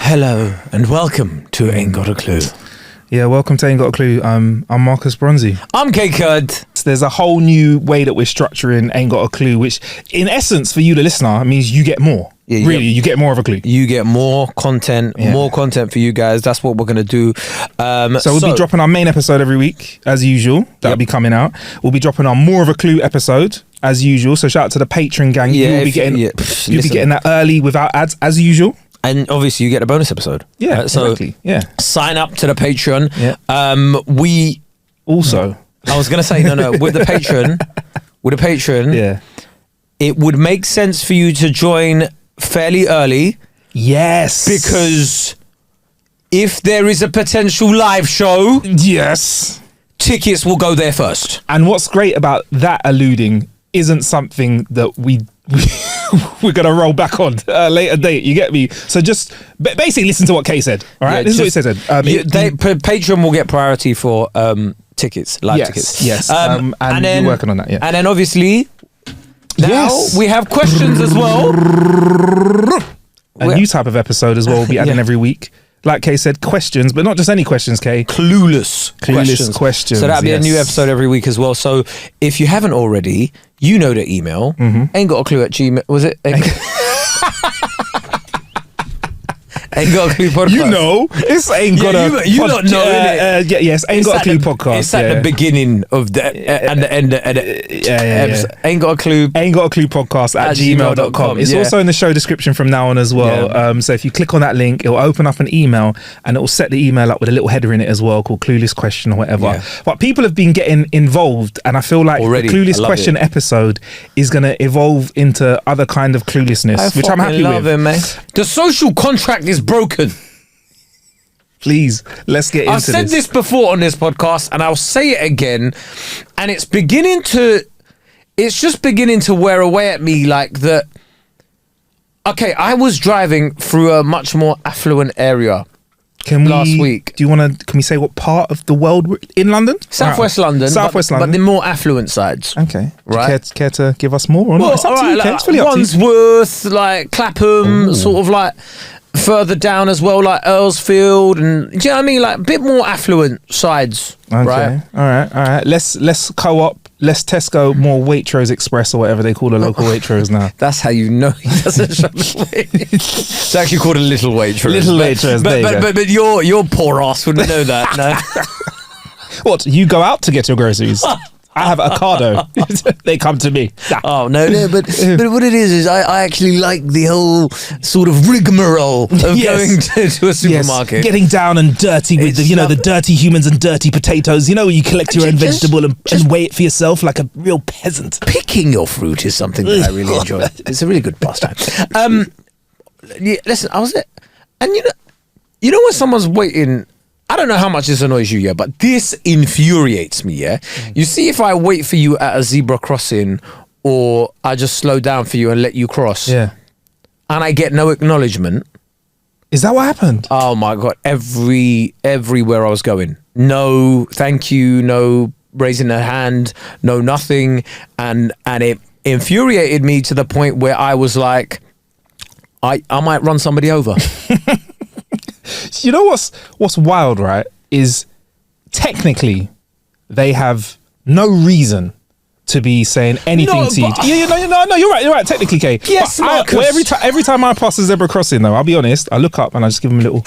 Hello and welcome to Ain't Got a Clue. Yeah, welcome to Ain't Got a Clue. I'm Marcus Bronzy. I'm Kae Kurd. There's a whole new way that we're structuring Ain't Got a Clue, which in essence for you, the listener, means you get more. Yeah, you get more of a clue. You get more content, more content for you guys. That's what we're going to do. So we'll be dropping our main episode every week, as usual. That'll be coming out. We'll be dropping our More of a Clue episode, as usual. So shout out to the Patreon gang. You'll be getting that early without ads, as usual. And obviously you get a bonus episode. Yeah, so exactly. Yeah. Sign up to the Patreon. Yeah. We also... I was going to say, no, with the Patreon, yeah, it would make sense for you to join fairly early. Yes. Because if there is a potential live show, yes, tickets will go there first. And what's great about that alluding isn't something that we're going to roll back on at a later date. You get me? So just basically listen to what Kae said. All right? This is what he said. Patreon will get priority for tickets, live tickets. Yes. And then you're working on that, yeah. And then obviously, now we have questions as well. A new type of episode as well we'll be adding every week. Like Kae said, questions, but not just any questions, Kae. Clueless questions. So that'll be a new episode every week as well. So if you haven't already, you know the email. Ain't got a clue at Gmail. Was it? Ain't got a clue podcast. You know, it's ain't got a. You don't know, innit? Yes, ain't got a clue podcast. It's at the beginning of the and the end. Episode. Ain't got a clue. Ain't got a clue podcast at gmail.com. It's also in the show description from now on as well. Yeah. So if you click on that link, it'll open up an email and it will set the email up with a little header in it as well called Clueless Question or whatever. Yeah. But people have been getting involved, and I feel like the Clueless Question episode is going to evolve into other kind of cluelessness, which I'm happy with. It, mate. The social contract is broken. Please, let's get into this. I've said this before on this podcast and I'll say it again, and it's just beginning to wear away at me like that. Okay, I was driving through a much more affluent area last week. Can we say what part of the world we're in? London? Southwest London. But the more affluent sides. Okay. Right. Care to give us more or not? It's up to you, like, it's really Wandsworth, like Clapham, sort of like further down as well, like Earlsfield, and do you know what I mean? Like a bit more affluent sides. Okay. Right. All right. Let's co-op. Let's Tesco more Waitrose Express or whatever they call a local Waitrose now. That's how you know he doesn't shop at It's actually called a little Waitrose. Little Waitrose. But your poor ass wouldn't know that. No. What? You go out to get your groceries? I have Ocado. They come to me. Oh no, but what it is I actually like the whole sort of rigmarole of going to a supermarket. Getting down and dirty with the dirty humans and dirty potatoes. You know, you collect your own vegetable and weigh it for yourself like a real peasant. Picking your fruit is something that I really enjoy. It's a really good pastime. Listen, I was there, and you know when someone's waiting. I don't know how much this annoys you, but this infuriates me, You see, if I wait for you at a zebra crossing or I just slow down for you and let you cross, and I get no acknowledgement. Is that what happened? Oh my God, everywhere I was going. No, thank you, no raising a hand, no nothing. And it infuriated me to the point where I was like, I might run somebody over. You know what's wild, right? Is technically they have no reason to be saying anything to you. No, you're right. Technically, Kae. Yes, Marcus. Every time I pass a zebra crossing, though, I'll be honest. I look up and I just give them a little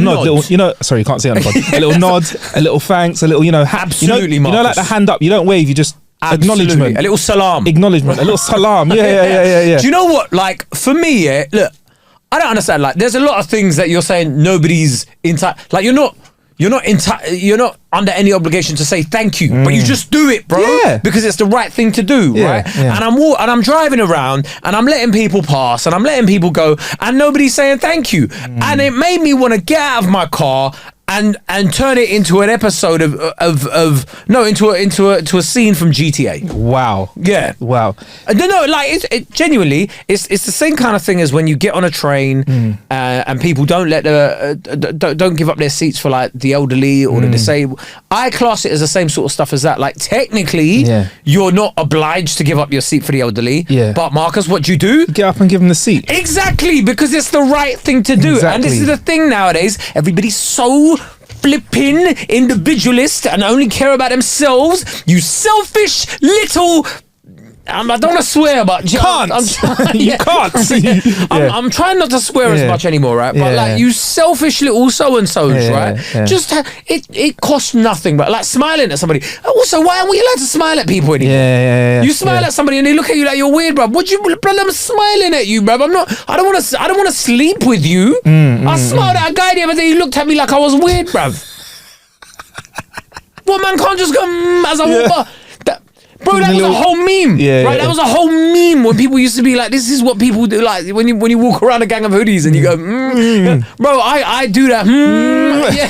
nod. Sorry, you can't see it on the pod. A little nod, a little thanks, a little absolutely. Marcus. Like the hand up. You don't wave. You just acknowledgement. A little salam. Acknowledgement. A little salam. Yeah. Do you know what? Like for me, look. I don't understand. Like, there's a lot of things that you're saying nobody's like you're not under any obligation to say thank you, but you just do it, bro. Yeah. Because it's the right thing to do, right? Yeah. And I'm driving around and I'm letting people pass and I'm letting people go and nobody's saying thank you. And it made me want to get out of my car and turn it into an episode into a scene from GTA. Wow. Yeah. Wow. No, like it genuinely, it's the same kind of thing as when you get on a train and people don't don't give up their seats for like the elderly or the disabled. I class it as the same sort of stuff as that. Like technically, you're not obliged to give up your seat for the elderly. Yeah. But Marcus, what do you do? Get up and give them the seat. Exactly, because it's the right thing to do. Exactly. And this is the thing nowadays. Everybody's so flipping individualist and only care about themselves. You selfish little... I don't want to swear, but you can't. You can't. I'm trying not to swear as much anymore, right? But like you selfish little so-and-sos, right? Yeah. Just it costs nothing, but like smiling at somebody. Also, why aren't we allowed to smile at people anymore? Yeah. You smile at somebody and they look at you like you're weird, bruv. What you, bruv? I'm smiling at you, bruv. I don't want to sleep with you. I smiled at a guy the other day. He looked at me like I was weird, bruv. What man can't just go as I walk by? Bro, that was a whole meme, right? That was a whole meme when people used to be like, "This is what people do." Like when you walk around a gang of hoodies and you go, "Bro, I do that." Yeah.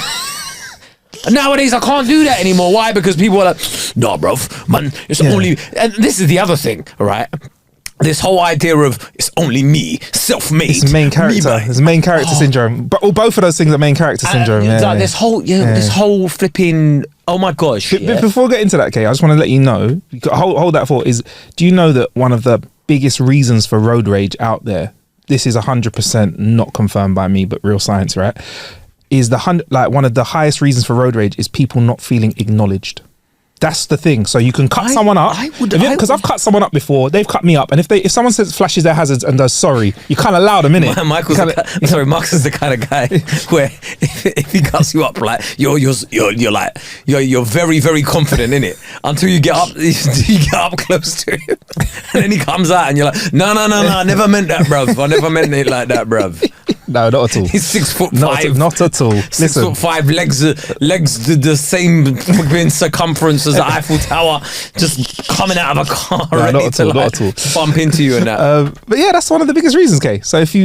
Nowadays, I can't do that anymore. Why? Because people are like, "Nah, bro, man, it's only." And this is the other thing, right? This whole idea of it's only me, self-made. It's main character. It's main character syndrome. But both of those things are main character syndrome. This whole flipping. Oh my gosh! But before we get into that, Kae, I just want to let you know. Hold that thought. Do you know that one of the biggest reasons for road rage out there? This is 100% not confirmed by me, but real science, right? Is one of the highest reasons for road rage is people not feeling acknowledged. That's the thing. So you can cut someone up because I've cut someone up before. They've cut me up, and if someone flashes their hazards and does sorry, you kind of allow them, innit? Marcus is the kind of guy where if he cuts you up, like you're very, very confident in it until you get up close to him, and then he comes out and you're like, no, I never meant that, bruv. I never meant it like that, bruv. No, not at all. He's 6'5". Not at all. 6'5", legs the same circumference as the Eiffel Tower, just coming out of a car ready to bump into you and that. But yeah, that's one of the biggest reasons, Kae. So if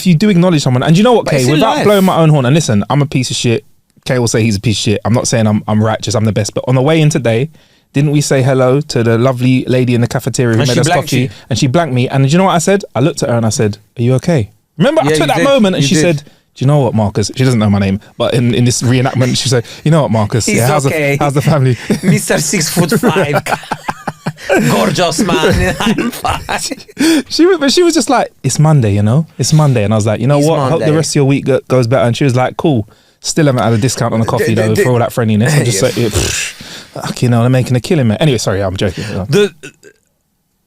you do acknowledge someone, and you know what, Kae, without blowing my own horn, and listen, I'm a piece of shit. Kae will say he's a piece of shit. I'm not saying I'm righteous, I'm the best. But on the way in today, didn't we say hello to the lovely lady in the cafeteria who made us coffee? And she blanked me. And do you know what I said? I looked at her and I said, "Are you okay?" Remember, I took that moment and she said, "Do you know what, Marcus?" She doesn't know my name, but in this reenactment, she said, "You know what, Marcus? How's the family?" Mr. 6'5", gorgeous man. I'm fine. She was just like, "It's Monday, you know. It's Monday," and I was like, "You know what? I hope the rest of your week goes better." And she was like, "Cool. Still haven't had a discount on a coffee though for all that friendliness." I just like, you know, they're making a killing, man. Anyway, sorry, I'm joking.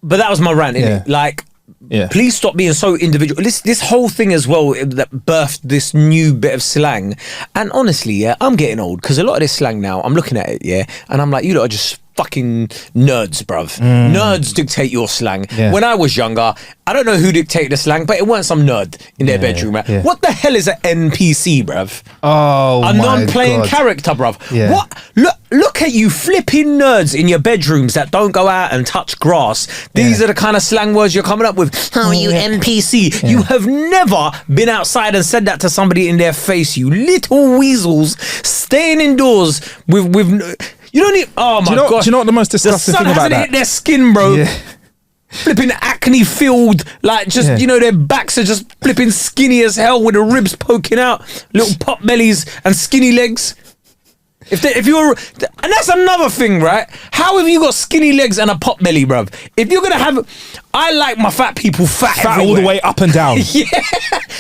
But that was my rant, innit? Like. Yeah. Please stop being so individual. This whole thing as well that birthed this new bit of slang. And honestly, I'm getting old because a lot of this slang now, I'm looking at it, and I'm like, you lot are just fucking nerds, bruv. Nerds dictate your slang. Yeah. When I was younger, I don't know who dictated the slang, but it weren't some nerd in their bedroom, right? Yeah. What the hell is an NPC, bruv? Oh, a non-playing character, bruv. Yeah. What? Look at you flipping nerds in your bedrooms that don't go out and touch grass. These are the kind of slang words you're coming up with. Oh, you NPC. Yeah. You have never been outside and said that to somebody in their face, you little weasels staying indoors with you don't need. Oh my god! Do you know what the most disgusting thing about that? The sun hasn't hit their skin, bro. Yeah. Flipping acne filled, like just you know, their backs are just flipping skinny as hell with the ribs poking out, little pot bellies and skinny legs. If you're, and that's another thing, right? How have you got skinny legs and a pot belly, bruv? If you're gonna have, I like my fat people fat all the way up and down. Yeah,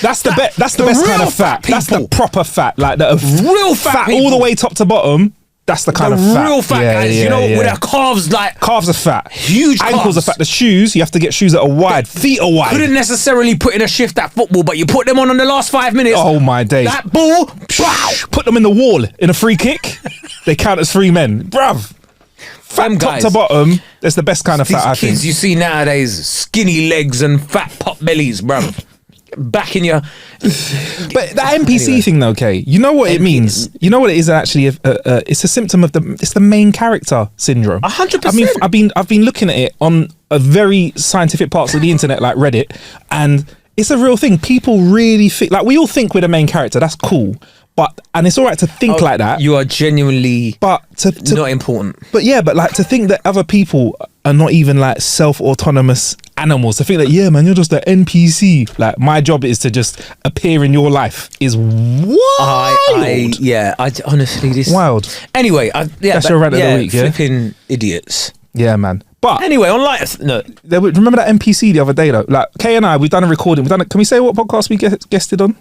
that's the best. That's the best kind of fat. That's the proper fat, like the real fat all the way top to bottom. That's the kind of fat. Real fat guys, you know, with their calves like... Calves are fat. Huge ankles are fat. The shoes, you have to get shoes that are wide. Feet are wide. Couldn't necessarily put in a shift at football, but you put them on the last 5 minutes. Oh my days. That ball, put them in the wall in a free kick. They count as 3 men. Bruv. Fat top to bottom, that's the best kind of fat, I think. Kids you see nowadays, skinny legs and fat pot bellies, bruv. Back in your... But that NPC thing though, Kae, you know what it means? You know what it is actually? It's a symptom of it's the main character syndrome. 100%. I mean, I've been looking at it on a very scientific parts of the internet like Reddit, and it's a real thing. People really think, like, we all think we're the main character, that's cool. and it's all right to think like that. You are genuinely but to not important. But yeah, but like to think that other people are not even like self-autonomous animals. To think that, yeah, man, you're just an NPC. Like my job is to just appear in your life is wild. I honestly, this wild. Anyway, that's your rant of the week. Flipping idiots. Yeah, man. But anyway, on light note, remember that NPC the other day though? Like Kae and I, we've done a recording. Can we say what podcast we guested on?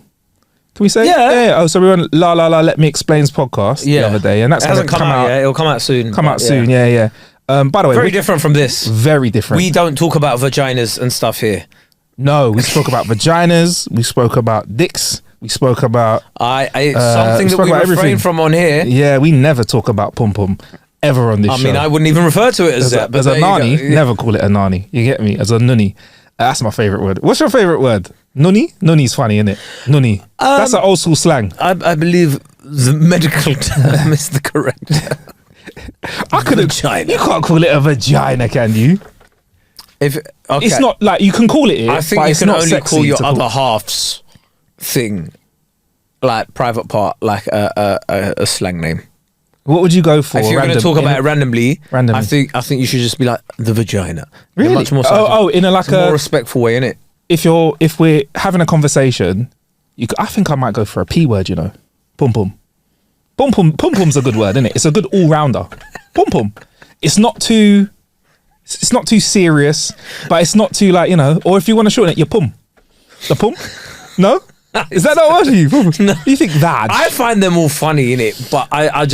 Can we say? Yeah. Oh, so we were on La La La Let Me Explain's podcast the other day, and that's it hasn't come out yet. It'll come out soon. Soon. Yeah. By the way, very different from this. Very different. We don't talk about vaginas and stuff here. No, we spoke about vaginas. We spoke about dicks. We spoke about something that we refrain from on here. Yeah, we never talk about pum pum ever on this show. I mean, I wouldn't even refer to it as that. As a nani, never call it a nani. You get me? As a nunny. That's my favourite word. What's your favourite word? Nunny? Nunny's funny, isn't it? Nunny. That's an old school slang. I believe the medical term is the correct term. Vagina. You can't call it a vagina, can you? It's not like you can call it. I think you can only call your other halves thing, like private part, like a slang name. What would you go for? If you're going to talk about it randomly, I think you should just be like the vagina. Really? Much more in a more respectful way, innit? If we're having a conversation, I think I might go for a P word. You know, pum pum, pum pum, pum pum's a good word, isn't it? It's a good all rounder. Pum pum. It's not too serious, but it's not too like, you know. Or if you want to shorten it, your pum, the pum. No. Is that not what you? No. You think that? I find them all funny, innit? But I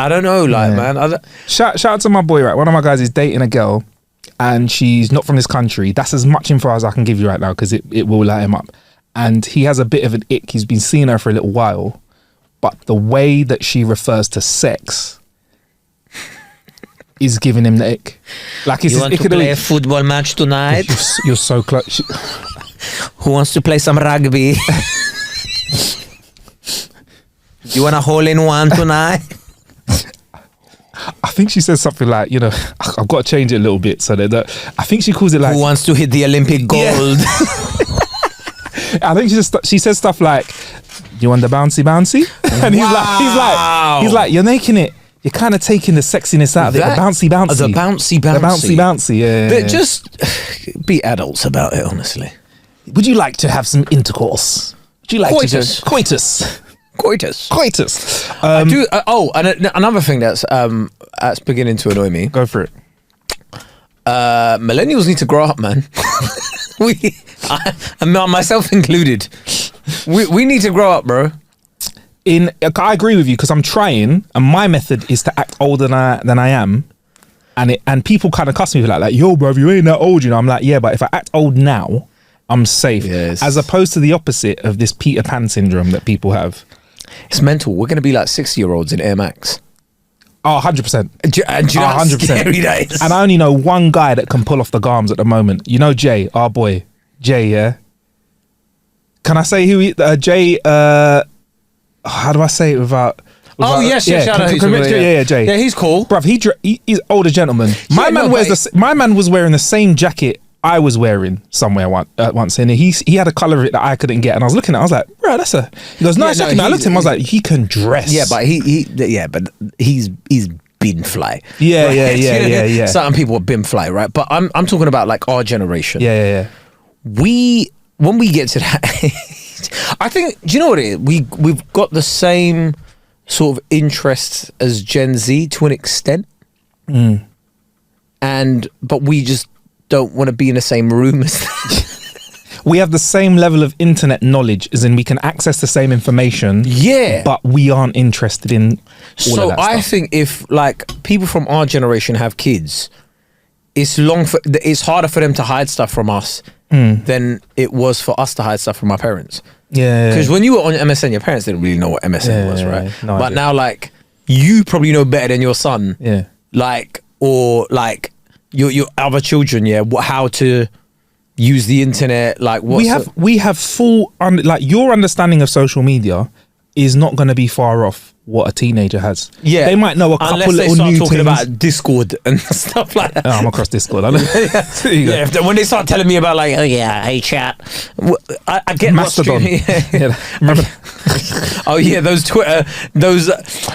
don't know, like, man. Shout out to my boy, right? One of my guys is dating a girl, and she's not from this country. That's as much info as I can give you right now, because it will light him up. And he has a bit of an ick. He's been seeing her for a little while, but the way that she refers to sex is giving him the ick. Like, you want to play a football match tonight? You're so close. Who wants to play some rugby? You want a hole-in-one tonight? I think she says something like, you know, I've got to change it a little bit so that I think she calls it like, who wants to hit the Olympic gold? Yeah. I think she says stuff like, you want the bouncy? And he's like, you're making it. You're kind of taking the sexiness out of it. The bouncy. The bouncy. Yeah. But just be adults about it, honestly. Would you like to have some intercourse? Would you like coitus? Coitus. I do. And another thing that's beginning to annoy me. Go for it. Millennials need to grow up, man. Myself included. We need to grow up, bro. I agree with you, because I'm trying, and my method is to act older than I am, and people kind of cuss me for like, yo, bro, you ain't that old, you know. I'm like, yeah, but if I act old now, I'm safe. Yes. As opposed to the opposite of this Peter Pan syndrome that people have. It's mental. We're going to be like 60-year-olds in Air Max. Oh, 100%. Do you know how scary that is? And I only know one guy that can pull off the garms at the moment. You know Jay, our boy. Jay, yeah? Can I say who Jay, how do I say it without... yes, Jay. Yeah, he's cool. Bruv, he's older gentleman. My man was wearing the same jacket I was wearing somewhere once, and he had a colour of it that I couldn't get, and I was looking at it, I was like, bro, that's a... He goes, nice jacket. I looked at him, I was like, he can dress. Yeah, but he's bin fly. Yeah. Certain people are bin fly, right? But I'm talking about like our generation. Yeah. When we get to that age, I think, do you know what it is? We've got the same sort of interests as Gen Z to an extent. But we just don't want to be in the same room as them. We have the same level of internet knowledge, as in we can access the same information. Yeah. But we aren't interested in all of that stuff. So I think if like people from our generation have kids, it's harder for them to hide stuff from us than it was for us to hide stuff from our parents. Yeah. Because when you were on MSN, your parents didn't really know what MSN was, right? No but idea. now, like, you probably know better than your son. Yeah. Like, or like your other children, how to use the internet. Like, we have full like your understanding of social media is not going to be far off what a teenager has. Yeah, they might know a couple little new things. Unless they start talking about Discord and stuff like that. Oh, I'm across Discord. When they start telling me about like, hey chat, I get Mastodon. Remember Oh yeah, those Twitter,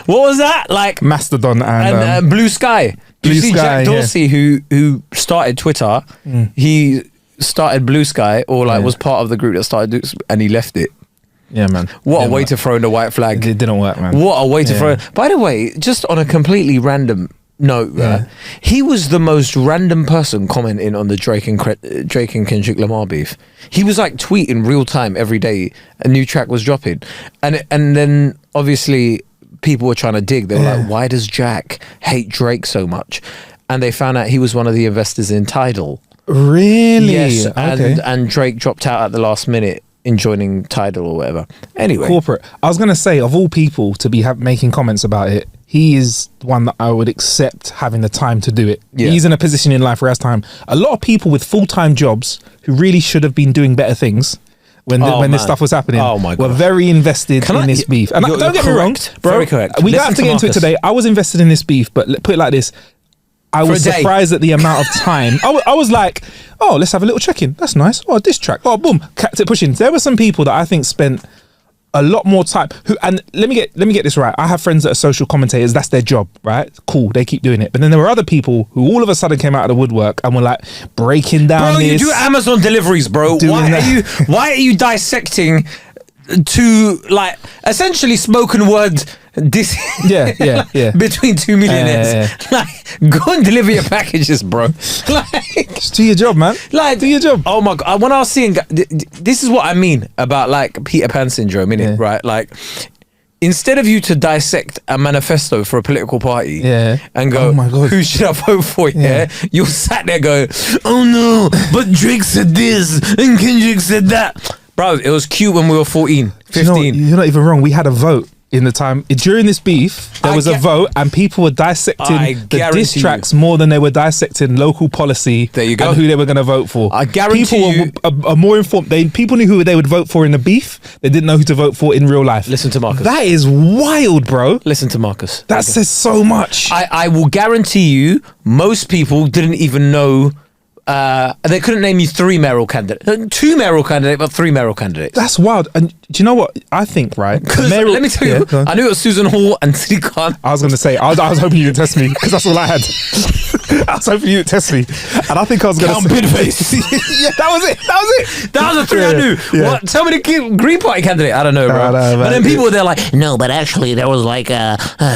what was that? Like Mastodon and Blue Sky. Did you see Jack Dorsey, who started Twitter? He started Blue Sky, or like was part of the group that started, and he left it. Yeah, man. What a way to throw in the white flag. It didn't work, man. What a way to throw. By the way, just on a completely random note, he was the most random person commenting on the Drake and Kendrick Lamar beef. He was like tweeting real time every day a new track was dropping, and then obviously people were trying to dig. They were like, why does Jack hate Drake so much? And they found out he was one of the investors in Tidal. Really? Yes. And Drake dropped out at the last minute in joining Tidal or whatever. Anyway, corporate. I was gonna say, of all people to be making comments about it, he is one that I would accept having the time to do it. He's in a position in life where he has time. A lot of people with full-time jobs who really should have been doing better things when this stuff was happening were very invested in this beef. And don't get me wrong, bro. Very correct. We don't have to get into it today. I was invested in this beef, but put it like this. I was surprised at the amount of time. I was like, oh, let's have a little check-in. That's nice. Oh, this track. Oh, boom. Kept it pushing. There were some people that I think spent a lot more time and let me get this right. I have friends that are social commentators. That's their job, right? Cool. They keep doing it. But then there were other people who all of a sudden came out of the woodwork and were like breaking down you do Amazon deliveries, bro. Why are you dissecting to like essentially spoken word between two millionaires? Like, go and deliver your packages, bro. Like, just do your job, man. Like, do your job. Oh my god, when I was seeing this is what I mean about like Peter Pan syndrome, innit? Right? Like, instead of you to dissect a manifesto for a political party and go, oh my god, who should I vote for? You're sat there going, oh no, but Drake said this and Kendrick said that. Bro, it was cute when we were 14, 15. You're not even wrong. We had a vote in the time. During this beef, there was a vote and people were dissecting the diss tracks more than they were dissecting local policy and who they were going to vote for. I guarantee people are more informed. People knew who they would vote for in the beef. They didn't know who to vote for in real life. Listen to Marcus. That is wild, bro. Listen to Marcus. That says so much. I will guarantee you, most people didn't even know. They couldn't name you 3 mayoral candidates. 2 mayoral candidates, but 3 mayoral candidates. That's wild. And do you know what I think, right? Let me tell you, I knew it was Susan Hall and Sadiq Khan. I was going to say, I was hoping you would test me because that's all I had. I was hoping you would test me. And I think I was going to say... Bidface. Yeah, that was it. That was the 3 I knew. Yeah. What? Tell me the Green Party candidate. I don't know, bro. No, but then people were there like, no, but actually there was like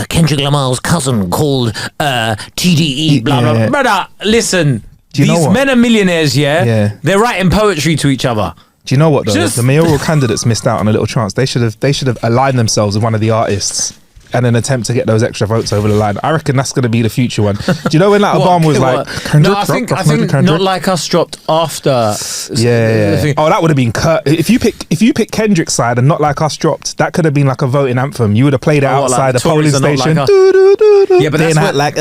Kendrick Lamar's cousin called TDE, blah, blah, blah. Brother, listen... These men are millionaires, they're writing poetry to each other. Do you know what though? The mayoral candidates missed out on a little chance. They should have aligned themselves with one of the artists and an attempt to get those extra votes over the line. I reckon that's going to be the future one. Do you know when like Obama was like, no, I think Not Like Us dropped after. Oh, that would have been cut. If you pick Kendrick's side and Not Like Us dropped, that could have been like a voting anthem. You would have played it outside the polling station. Yeah, but that's what like.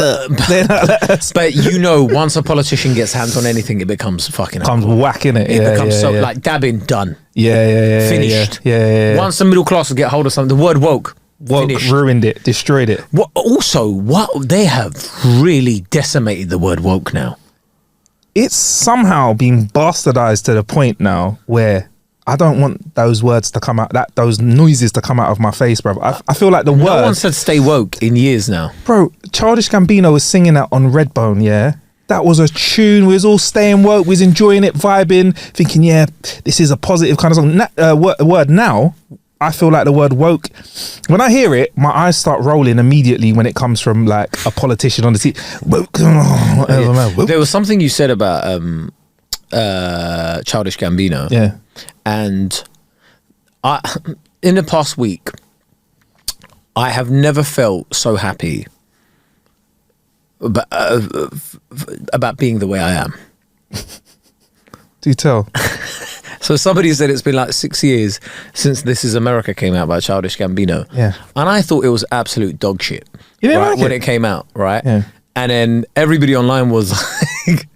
But you know, once a politician gets hands on anything, it becomes fucking. Comes whacking it. It becomes so like dabbing done. Finished. Yeah. Once the middle class will get hold of something, the word woke. Ruined it, destroyed it. What they have really decimated the word woke now. It's somehow being bastardized to the point now where I don't want those words to come out, those noises to come out of my face, bro. I feel like no one said stay woke in years now. Bro, Childish Gambino was singing that on Redbone, yeah? That was a tune. We was all staying woke. We was enjoying it, vibing, thinking, yeah, this is a positive kind of song. Word now, I feel like the word woke, when I hear it, my eyes start rolling immediately when it comes from like a politician on the TV. Woke. There was something you said about Childish Gambino. Yeah. And in the past week, I have never felt so happy about being the way I am. Do tell? So somebody said it's been like 6 years since This Is America came out by Childish Gambino. Yeah. And I thought it was absolute dog shit. You didn't like when it came out, right? Yeah. And then everybody online was like,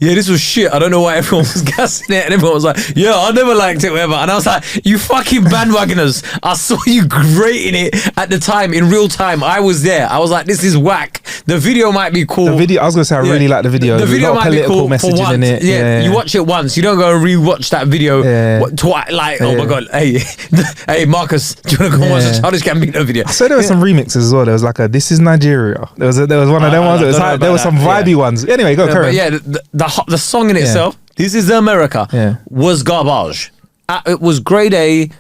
yeah, this was shit. I don't know why everyone was gassing it. And everyone was like, yeah, I never liked it, whatever. And I was like, you fucking bandwagoners. I saw you grating it at the time, in real time. I was there. I was like, this is whack. The video might be cool. The video, I was going to say, I really like the video. The video might be cool for once. In it. Yeah, you watch it once. You don't go and rewatch that video twice. Like, oh my God. Hey, Marcus, do you want to go watch the Childish Gambino video? So there were some remixes as well. There was like a This Is Nigeria. There was one of them ones. There were some vibey ones. Anyway, go carry on. Yeah, the song in itself, This Is America, was garbage. It was grade A.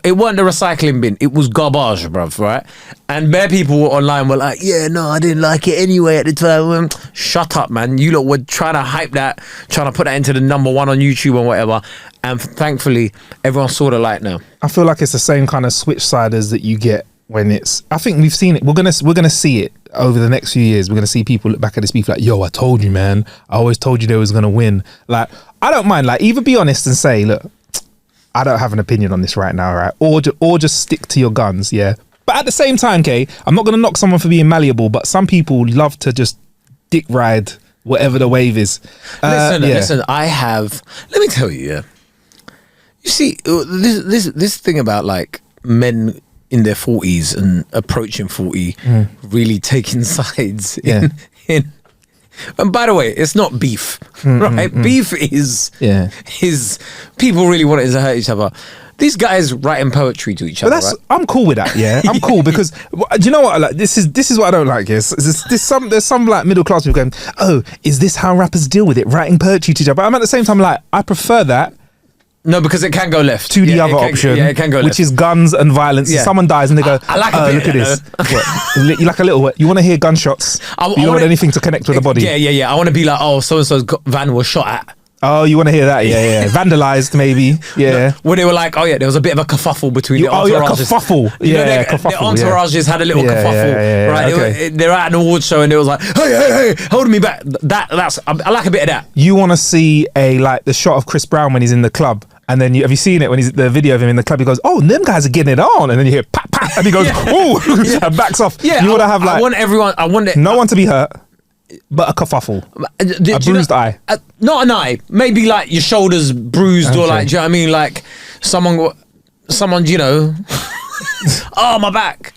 It wasn't the recycling bin. It was garbage, bruv, right? And bare people online were like, yeah, no, I didn't like it anyway at the time. Shut up, man. You lot were trying to hype that, trying to put that into the number one on YouTube and whatever. And thankfully, everyone saw the light now. I feel like it's the same kind of switch-siders that you get when it's... I think we've seen it. We're gonna see it over the next few years. We're going to see people look back at this beef like, yo, I told you, man. I always told you they was going to win. Like, I don't mind. Like, either be honest and say, look, I don't have an opinion on this right now, right? Or just stick to your guns, yeah? But at the same time, Kae, I'm not going to knock someone for being malleable, but some people love to just dick ride whatever the wave is. Listen, let me tell you, yeah. You see, this thing about like men in their 40s and approaching 40 really taking sides in and by the way, it's not beef, right? Beef is people really want it to hurt each other. These guys writing poetry to each other. Right? I'm cool with that. Yeah, I'm cool because do you know what? Like this is what I don't like. Yes, there's some like middle class people going, oh, is this how rappers deal with it? Writing poetry to each other. But I'm at the same time like, I prefer that. No, because it can go left. To the other option, it can go left. Which is guns and violence. Yeah. Someone dies and they go, I like a bit, look at this. What? You like a little, what? You want to hear gunshots? You don't want anything to connect with the body? Yeah. I want to be like, oh, so-and-so's van was shot at. Oh, you want to hear that? Yeah. Vandalized, maybe. Yeah. No, when they were like, oh yeah, there was a bit of a kerfuffle between the entourages. Kerfuffle. Yeah, kerfuffle. The entourages had a little kerfuffle, right? Okay. They're at an awards show and it was like, hey, holding me back. I like a bit of that. You want to see the shot of Chris Brown when he's in the club. And then have you seen it when he's the video of him in the club? He goes, "Oh, them guys are getting it on," and then you hear "pat pat," and he goes, "Oh," and backs off. Yeah, you want to have like I want it. No one to be hurt, but a kerfuffle, a bruised eye, not an eye. Maybe like your shoulders bruised, or like, do you know what I mean? Like someone, you know. Oh, my back.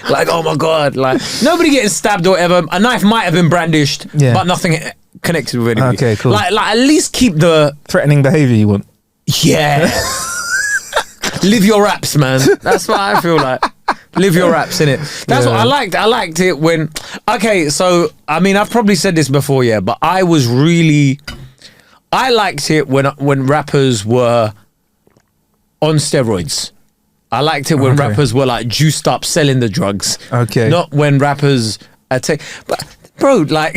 Like, oh my God. Like, nobody getting stabbed or whatever. A knife might have been brandished, but nothing connected with anybody. Okay, cool. Like at least keep the threatening behaviour you want. Yeah. Live your raps, man. That's what I feel like. Live your raps, innit? That's what I liked. I liked it when... Okay, so, I mean, I've probably said this before, yeah, but I liked it when rappers were on steroids. I liked it when rappers were like juiced up selling the drugs. Okay. Not when rappers but bro, like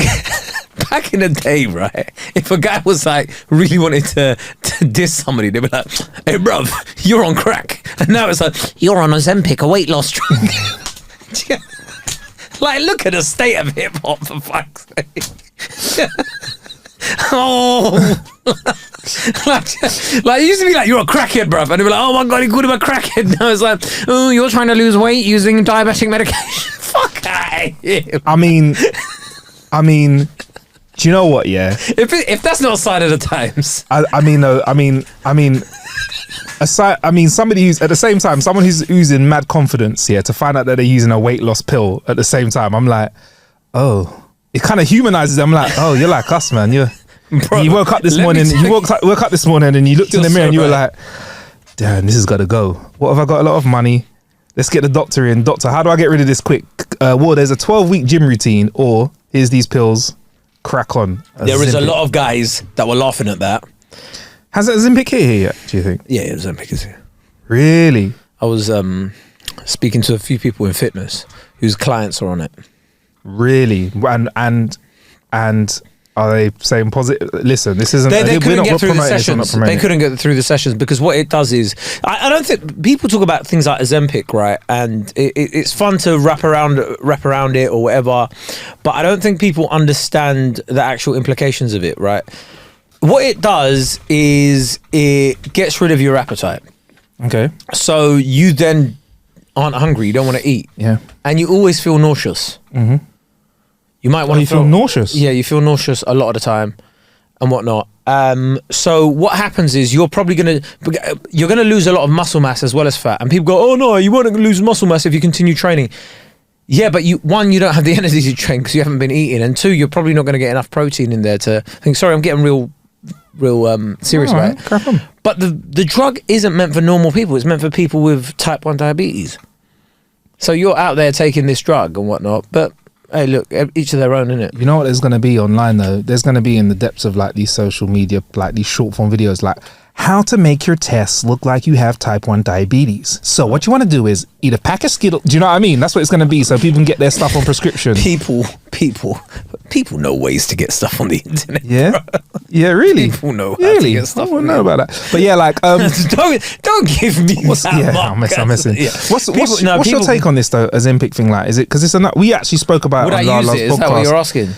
back in the day, right? If a guy was like really wanted to diss somebody, they'd be like, hey bruv, you're on crack. And now it's like, you're on Ozempic, a weight loss drug. Like, look at the state of hip hop, for fuck's sake. Oh, like it used to be like, you're a crackhead, bruv, and they'd be like, oh my God, he called him a crackhead. Now it's like, oh, you're trying to lose weight using diabetic medication. Fuck out of here. I mean, do you know what? Yeah, if that's not a sign of the times. Somebody who's at the same time, someone who's oozing mad confidence, to find out that they're using a weight loss pill at the same time, I'm like, oh. It kind of humanizes them. Like, oh, you're like us, man. You woke up this morning. You woke up this morning and you looked in the mirror and you were like, damn, this has got to go. What have I got? A lot of money. Let's get the doctor in. Doctor, how do I get rid of this quick? Well, there's a 12-week gym routine, or here's these pills. Crack on. There is a lot of guys that were laughing at that. Has that Ozempic here yet, do you think? Yeah, Ozempic is here. Really? I was speaking to a few people in fitness whose clients are on it. Really? And are they saying positive? Listen, this isn't. They couldn't get through the sessions. They couldn't get through the sessions because what it does is, I don't think people talk about things like Ozempic, right? And it's fun to wrap around it or whatever, but I don't think people understand the actual implications of it, right? What it does is it gets rid of your appetite. Okay. So you then aren't hungry. You don't want to eat. Yeah. And you always feel nauseous. Mm-hmm. You might want to feel nauseous. Yeah, you feel nauseous a lot of the time and whatnot. So what happens is you're gonna lose a lot of muscle mass as well as fat. And people go, oh no, you won't lose muscle mass if you continue training. Yeah, but you don't have the energy to train because you haven't been eating, and 2, you're probably not going to get enough protein in there to think. Sorry, I'm getting real serious about it. Crack on. But the drug isn't meant for normal people. It's meant for people with type 1 diabetes. So you're out there taking this drug and whatnot, but hey, look, each of their own, innit? You know what there's going to be online though? There's going to be in the depths of like these social media, like these short form videos, like how to make your tests look like you have type 1 diabetes. So what you want to do is eat a pack of Skittles. Do you know what I mean? That's what it's going to be, so people can get their stuff on prescription. People know ways to get stuff on the internet. Yeah, bro. Yeah, really. People know how really? to get stuff. I wouldn't know about that. But yeah, like don't give me that. I'm messing. Yeah. What's your take on this though, Ozempic thing? Like, is it because we actually spoke about would it on I our use last it? podcast. Is that what you're asking?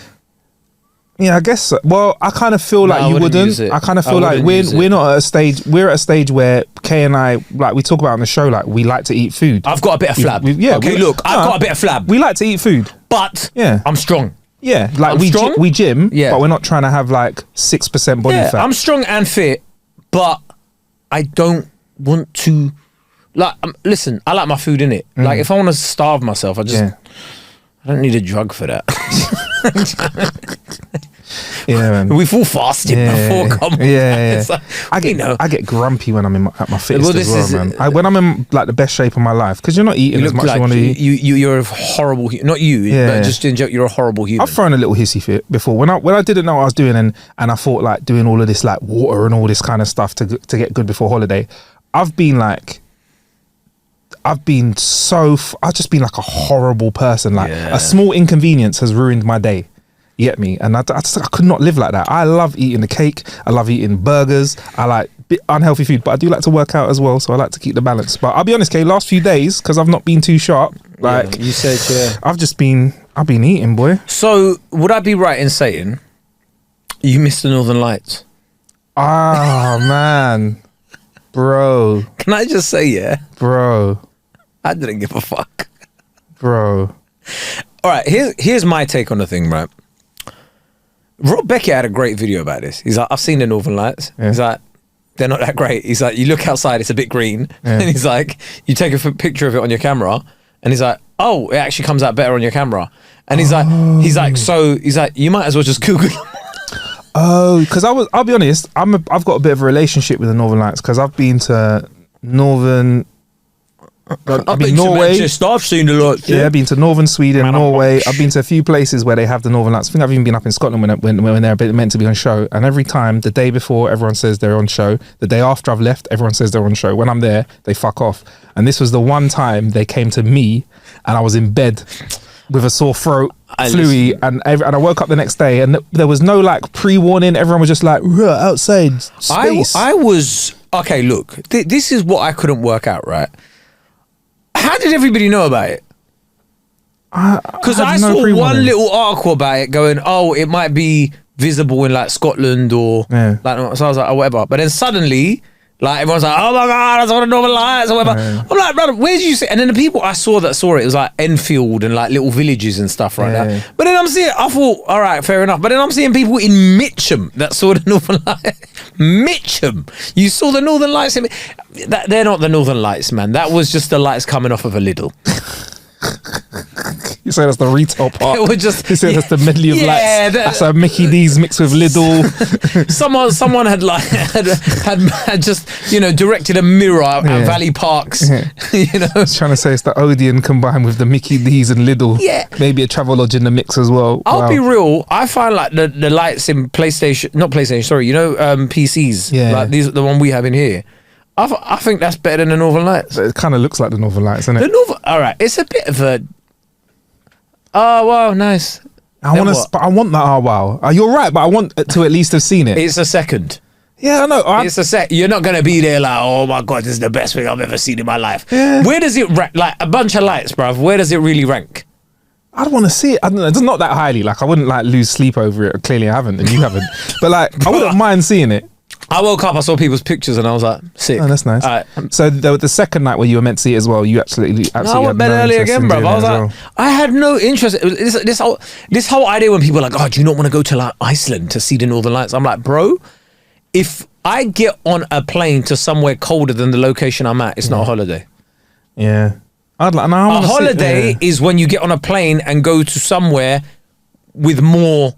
Yeah, I guess so. Well, I kind of feel like you wouldn't. I kind of feel like we're not at a stage. We're at a stage where Kay and I, like we talk about on the show, like we like to eat food. I've got a bit of flab. I've got a bit of flab. We like to eat food, but yeah, I'm strong. Yeah, like we gym, but we're not trying to have like 6% body fat. I'm strong and fit, but I don't want to. Like, listen, I like my food in it. Like, if I want to starve myself, I don't need a drug for that. Yeah, man. We full fasted before. Come on. Yeah. Like, I get grumpy when I'm at my fittest as well, man. When I'm in like the best shape of my life, because you're not eating as much as you want to eat. You're a horrible. Not you, but just in joke, you're a horrible human. I've thrown a little hissy fit before when I didn't know what I was doing, and I thought like doing all of this like water and all this kind of stuff to get good before holiday. I've just been like a horrible person. Like a small inconvenience has ruined my day. You get me? And I could not live like that. I love eating the cake. I love eating burgers. I like unhealthy food, but I do like to work out as well. So I like to keep the balance. But I'll be honest, Kay, last few days, because I've not been too sharp, like you said, I've been eating, boy. So would I be right in saying you missed the Northern Lights? Oh, man. Bro. Can I just say, Bro. I didn't give a fuck. Bro. All right, here's my take on the thing, right? Rob Beckett had a great video about this. He's like, I've seen the Northern Lights. Yeah. He's like, they're not that great. He's like, you look outside, it's a bit green. Yeah. And he's like, you take a picture of it on your camera, and he's like, oh, it actually comes out better on your camera. And he's like, you might as well just Google it. Oh, because I'll be honest, I've got a bit of a relationship with the Northern Lights because I've been to Northern. I've been to Norway. Manchester. I've seen a lot. Yeah, I've been to Northern Sweden, Norway. I've been to a few places where they have the Northern Lights. I think I've even been up in Scotland when they're meant to be on show. And every time, the day before, everyone says they're on show. The day after I've left, everyone says they're on show. When I'm there, they fuck off. And this was the one time they came to me, and I was in bed with a sore throat, flu-y, and I woke up the next day, and there was no like pre-warning. Everyone was just like outside space. I was okay. Look, this is what I couldn't work out. Right. How did everybody know about it? Because I saw one little article about it going, oh, it might be visible in like Scotland or like, so I was like, oh, whatever. But then suddenly, like everyone's like, oh my God, I saw the Northern Lights or whatever. Yeah. I'm like, brother, where did you see? And then the people I saw it was like Enfield and like little villages and stuff right now. But then I thought, all right, fair enough. But then I'm seeing people in Mitchem that saw the Northern Lights. Mitchem, you saw the Northern Lights. They're not the Northern Lights, man. That was just the lights coming off of a Lidl. You say that's the retail part. It was just, you say that's the medley of lights. That's a Mickey D's mixed with Lidl. someone had like had just directed a mirror at Valley Parks. You know, I was trying to say it's the Odeon combined with the Mickey D's and Lidl. Yeah, maybe a Travelodge in the mix as well. I'll be real. I find like the lights in PlayStation. Sorry, PCs. Yeah, like these, the one we have in here. I think that's better than the Northern Lights. It kind of looks like the Northern Lights, isn't it? All right, it's a bit of a. Oh wow, nice. I want that. Oh wow, you're right, but I want to at least have seen it. It's a second. Yeah, I know. It's a set. You're not gonna be there like, oh my God, this is the best thing I've ever seen in my life. Yeah. Where does it rank? Like a bunch of lights, bruv. Where does it really rank? I don't want to see it. I don't know. It's not that highly. Like I wouldn't like lose sleep over it. Clearly, I haven't, and you haven't. But like, I wouldn't mind seeing it. I woke up, I saw people's pictures, and I was like, sick. Oh, that's nice. So the second night where you were meant to see it as well, you absolutely I went to bed early again, bro. I was like, I had no interest. This whole idea when people are like, oh, do you not want to go to like Iceland to see the Northern Lights? I'm like, bro, if I get on a plane to somewhere colder than the location I'm at, it's not a holiday. Yeah. A holiday is when you get on a plane and go to somewhere with more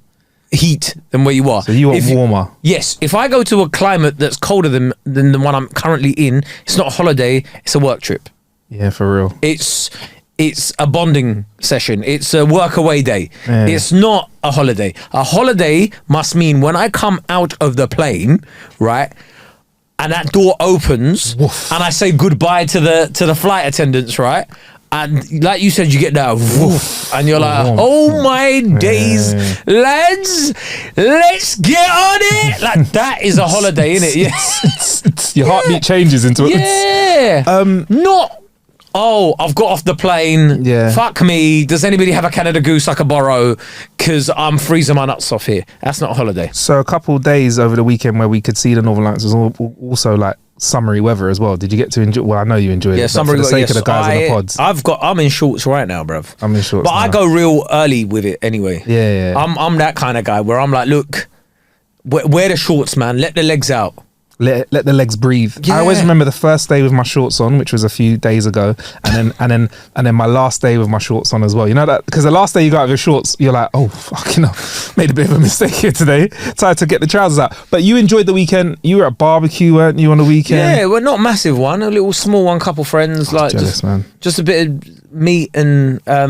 heat than where you are. So you want warmer? Yes. If I go to a climate that's colder than the one I'm currently in, it's not a holiday, it's a work trip. Yeah, for real. It's a bonding session. It's a work away day. Yeah. It's not a holiday. A holiday must mean when I come out of the plane, right, and that door opens, woof, and I say goodbye to the flight attendants, right? And like you said, you get that woof, and you're like, oh my days, lads, let's get on it. Like, that is a holiday, innit? Yes. Your heartbeat changes into it. Not, oh, I've got off the plane. Yeah. Fuck me. Does anybody have a Canada Goose I could borrow? Because I'm freezing my nuts off here. That's not a holiday. So a couple of days over the weekend where we could see the Northern Lights was also like summery weather as well. Did you get to enjoy? Well, I know you enjoyed it. Summery weather. For the sake of the guys on the pods. I'm in shorts right now, bruv. I'm in shorts. But now I go real early with it anyway. Yeah. I'm that kind of guy where I'm like, look, wear the shorts, man. Let the legs out. Let the legs breathe. Yeah. I always remember the first day with my shorts on, which was a few days ago, and then my last day with my shorts on as well. You know that, because the last day you got out of your shorts, you're like, oh fucking hell, made a bit of a mistake here today. Tried to get the trousers out. But you enjoyed the weekend. You were at a barbecue, weren't you, on the weekend? Yeah, well, not a massive one, a little small one, couple friends, like jealous, man. Just a bit of meat and I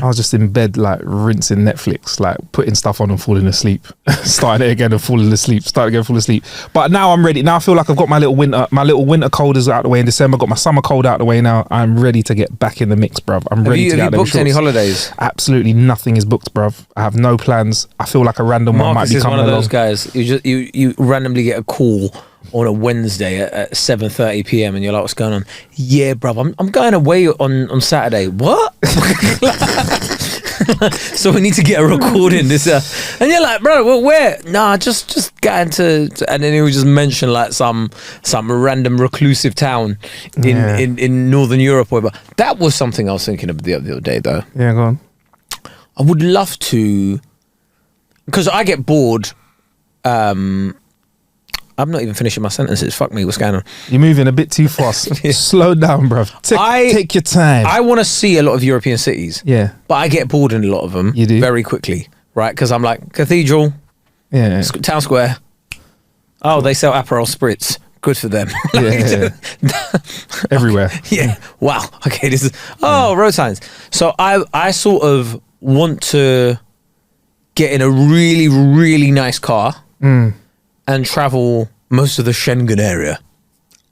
was just in bed, like rinsing Netflix, like putting stuff on and falling asleep. Starting it again and falling asleep. Starting again, falling asleep. But now I'm ready. Now I feel like I've got my little winter cold is out of the way in December. Got my summer cold out of the way now. I'm ready to get back in the mix, bruv. I'm ready to get out of the shorts. Have you booked any holidays? Absolutely nothing is booked, bruv. I have no plans. I feel like a random one might be coming along. Marcus is one of those guys. You randomly get a call on a Wednesday at 7:30 p.m. and you're like, what's going on? Yeah, bruv, I'm going away on Saturday. What? So we need to get a recording this and you're like, bro, well, where? Nah, just get into, and then he would just mention like some random reclusive town in Northern Europe or whatever. That was something I was thinking of the other day though. Yeah, go on. I would love to, because I get bored. I'm not even finishing my sentences. Fuck me, what's going on? You're moving a bit too fast. Slow down, bruv. Take your time. I want to see a lot of European cities. Yeah. But I get bored in a lot of them. You do? Very quickly, right? Because I'm like, Cathedral, Town Square. Oh, they sell Aperol Spritz. Good for them. Everywhere. Yeah. Wow. Okay, this is... road signs. So I sort of want to get in a really, really nice car. And travel most of the Schengen area.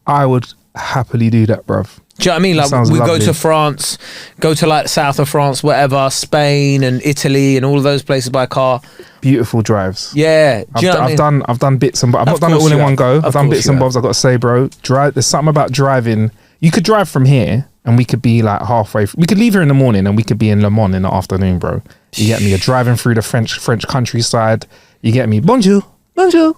I would happily do that, bruv. Do you know what I mean? Like, we go to France, go to like south of France, whatever, Spain and Italy and all of those places by car. Beautiful drives. Yeah. Do you know what I mean? I've done bits and bobs. I've not done it all in one go. I've done bits and bobs. I've got to say, bro, there's something about driving. You could drive from here and we could be like halfway. We could leave here in the morning and we could be in Le Mans in the afternoon, bro. You get me? You're driving through the French countryside. You get me? Bonjour. You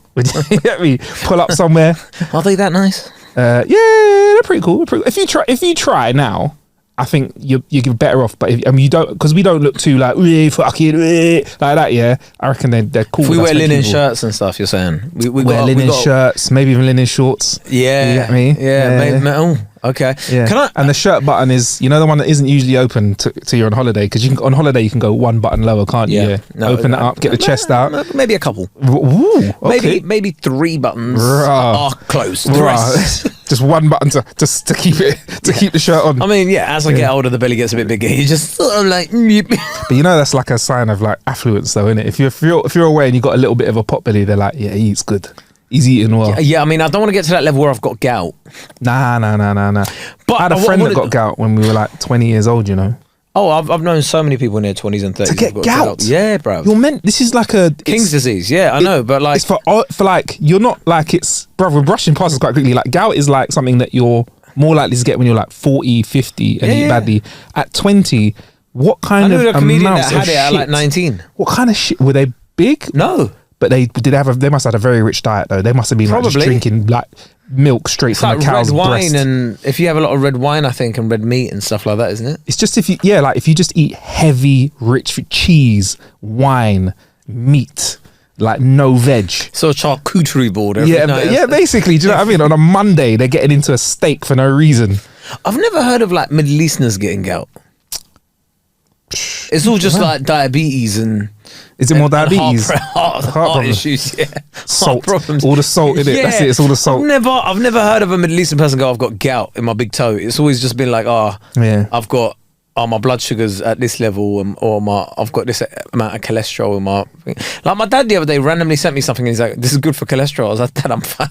get me? Pull up somewhere. Are they that nice? Yeah, they're pretty cool. If you try now, I think you get better off. But you don't, because we don't look too like fucking like that. Yeah, I reckon they're cool. If we wear linen shirts and stuff, you're saying we wear linen shirts, maybe even linen shorts. Yeah, you get me? Yeah, maybe. Oh, okay. Yeah. And the shirt button is, the one that isn't usually open to you on holiday, because on holiday you can go one button lower, can't you? Yeah. No, open that up, get the chest out. Maybe a couple. Ooh, okay. Maybe 3 buttons are closed. The rest. Just one button to keep it keep the shirt on. I mean, as I get older, the belly gets a bit bigger. You just sort of like. But that's like a sign of like affluence, though, isn't it? If you're away and you got a little bit of a pot belly, they're like, yeah, he eats good. He's eating well. Yeah, I mean, I don't want to get to that level where I've got gout. Nah. But I had a friend that got gout when we were like 20 years old, Oh, I've known so many people in their 20s and 30s to get gout. Yeah, bro. This is like a King's disease. Yeah, I know, but like it's for like, you're not like, it's, brother, we're brushing past this quite quickly. Like, gout is like something that you're more likely to get when you're like 40, 50 and eat badly. At 20, what kind of a comedian that had it at like 19. What kind of shit? Were they big? No. But they must have had a very rich diet though. They must have been like, just drinking like milk straight from the cow's red wine breast. And if you have a lot of red wine, I think, and red meat and stuff like that, isn't it? It's just if you just eat heavy, rich cheese, wine, meat, like no veg. So a charcuterie board every night. Yeah, basically. Do you know what I mean? On a Monday, they're getting into a steak for no reason. I've never heard of like Middle Easterners getting gout. It's all just like diabetes and... Is it more diabetes? Heart issues, yeah. Salt. Heart problems. All the salt in it. That's it. It's all the salt. I've never heard of a Middle Eastern person go, I've got gout in my big toe. It's always just been like, I've got my blood sugar's at this level, I've got this amount of cholesterol in my... Like my dad the other day randomly sent me something and he's like, this is good for cholesterol. I was like, Dad, I'm fine.